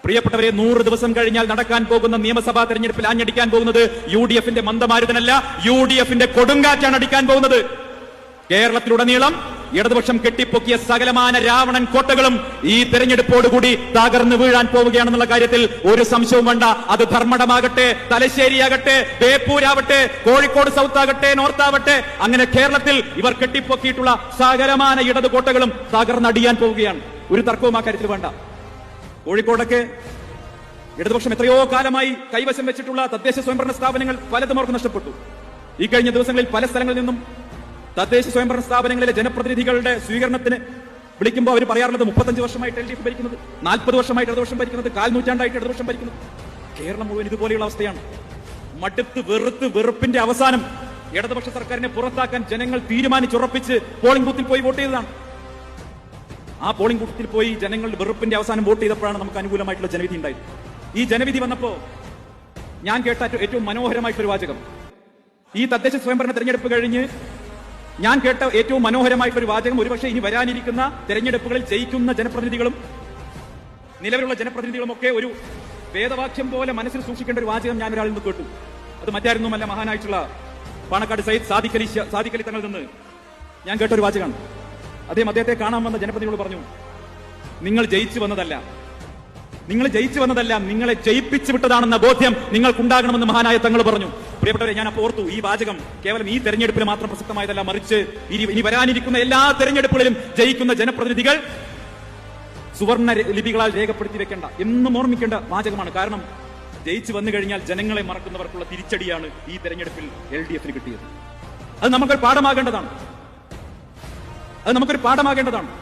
പ്രിയപ്പെട്ടവരെ, 100 ദിവസം കഴിഞ്ഞാൽ നടക്കാൻ പോകുന്ന നിയമസഭാ തെരഞ്ഞെടുപ്പിൽ ആഞ്ഞടിക്കാൻ പോകുന്നത് UDFന്റെ മന്ദമാരുതനല്ല, UDFന്റെ കൊടുങ്കാറ്റാണ് അടിക്കാൻ പോകുന്നത്. കേരളത്തിലുടനീളം ഇടതുപക്ഷം കെട്ടിപ്പൊക്കിയ സകലമാന രാവണൻ കോട്ടകളും ഈ തെരഞ്ഞെടുപ്പോടുകൂടി തകർന്നു വീഴാൻ പോവുകയാണെന്നുള്ള കാര്യത്തിൽ ഒരു സംശയവും വേണ്ട. അത് ധർമ്മടമാകട്ടെ, തലശ്ശേരിയാകട്ടെ, ബേപ്പൂരാവട്ടെ, കോഴിക്കോട് സൗത്ത് ആകട്ടെ, നോർത്ത് ആവട്ടെ, അങ്ങനെ കേരളത്തിൽ ഇവർ കെട്ടിപ്പൊക്കിയിട്ടുള്ള സകലമാന ഇടതു കോട്ടകളും തകർന്നടിയാൻ പോവുകയാണ്. ഒരു തർക്കവും ആ കാര്യത്തിൽ വേണ്ട. കോഴിക്കോടൊക്കെ ഇടതുപക്ഷം എത്രയോ കാലമായി കൈവശം വെച്ചിട്ടുള്ള തദ്ദേശ സ്വയംഭരണ സ്ഥാപനങ്ങൾ പലതും അവർക്ക് നഷ്ടപ്പെട്ടു. ഈ കഴിഞ്ഞ ദിവസങ്ങളിൽ പല സ്ഥലങ്ങളിൽ നിന്നും തദ്ദേശ സ്വയംഭരണ സ്ഥാപനങ്ങളിലെ ജനപ്രതിനിധികളുടെ സ്വീകരണത്തിന് വിളിക്കുമ്പോൾ അവർ പറയാറുള്ളത് 35 വർഷമായിട്ട് LDF ഭരിക്കുന്നത്, 40 വർഷമായിട്ട് ഇടതുപക്ഷം ഭരിക്കുന്നത്, 1/4 നൂറ്റാണ്ടായിട്ട് ഇടതുപക്ഷം ഭരിക്കുന്നത്. കേരളം മുഴുവൻ ഇതുപോലെയുള്ള അവസ്ഥയാണ്. മടുത്ത് വെറുപ്പിന്റെ അവസാനം ഇടതുപക്ഷ സർക്കാരിനെ പുറത്താക്കാൻ ജനങ്ങൾ തീരുമാനിച്ചുറപ്പിച്ച് പോളിംഗ് ബൂത്തിൽ പോയി വോട്ട് ചെയ്തതാണ്. ആ പോളിംഗ് ബൂത്തിൽ പോയി ജനങ്ങൾ വെറുപ്പിന്റെ അവസാനം വോട്ട് ചെയ്തപ്പോഴാണ് നമുക്ക് അനുകൂലമായിട്ടുള്ള ജനവിധി ഉണ്ടായത്. ഈ ജനവിധി വന്നപ്പോ ഞാൻ കേട്ട ഏറ്റവും മനോഹരമായിട്ടൊരു വാചകം, ഈ തദ്ദേശ സ്വയംഭരണ തെരഞ്ഞെടുപ്പ് കഴിഞ്ഞ് ഞാൻ കേട്ട ഏറ്റവും മനോഹരമായിട്ടൊരു വാചകം, ഒരുപക്ഷെ ഇനി വരാനിരിക്കുന്ന തെരഞ്ഞെടുപ്പുകളിൽ ജയിക്കുന്ന ജനപ്രതിനിധികളും നിലവിലുള്ള ജനപ്രതിനിധികളും ഒക്കെ ഒരു വേദവാക്യം പോലെ മനസ്സിൽ സൂക്ഷിക്കേണ്ട ഒരു വാചകം ഞാൻ ഒരാളിൽ നിന്ന് കേട്ടു. അത് മറ്റായിരുന്നുമല്ല, മഹാനായിട്ടുള്ള പാണക്കാട് സയ്യിദ് സാദിഖ് അലി തങ്ങളിൽ നിന്ന് ഞാൻ കേട്ട ഒരു വാചകമാണ്. അദ്ദേഹത്തെ കാണാൻ വന്ന ജനപ്രതിനിധികൾ പറഞ്ഞു, നിങ്ങൾ ജയിച്ചു വന്നതല്ല, നിങ്ങളെ ജയിപ്പിച്ചു വിട്ടതാണെന്ന ബോധ്യം നിങ്ങൾക്കുണ്ടാകണമെന്ന് മഹാനായ തങ്ങൾ പറഞ്ഞു. പ്രിയപ്പെട്ടവരെ, ഞാൻ അപ്പോൾ ഓർത്തു, ഈ വാചകം കേവലം ഈ തെരഞ്ഞെടുപ്പിൽ മാത്രം പ്രസക്തമായതല്ല, മറിച്ച് ഇനി വരാനിരിക്കുന്ന എല്ലാ തെരഞ്ഞെടുപ്പുകളിലും ജയിക്കുന്ന ജനപ്രതിനിധികൾ സുവർണ ലിപികളാൽ രേഖപ്പെടുത്തി വെക്കേണ്ട, എന്നും ഓർമ്മിക്കേണ്ട വാചകമാണ്. കാരണം ജയിച്ചു വന്നു കഴിഞ്ഞാൽ ജനങ്ങളെ മറക്കുന്നവർക്കുള്ള തിരിച്ചടിയാണ് ഈ തെരഞ്ഞെടുപ്പിൽ LDFന് കിട്ടിയത്. അത് നമുക്കൊരു പാഠമാകേണ്ടതാണ്.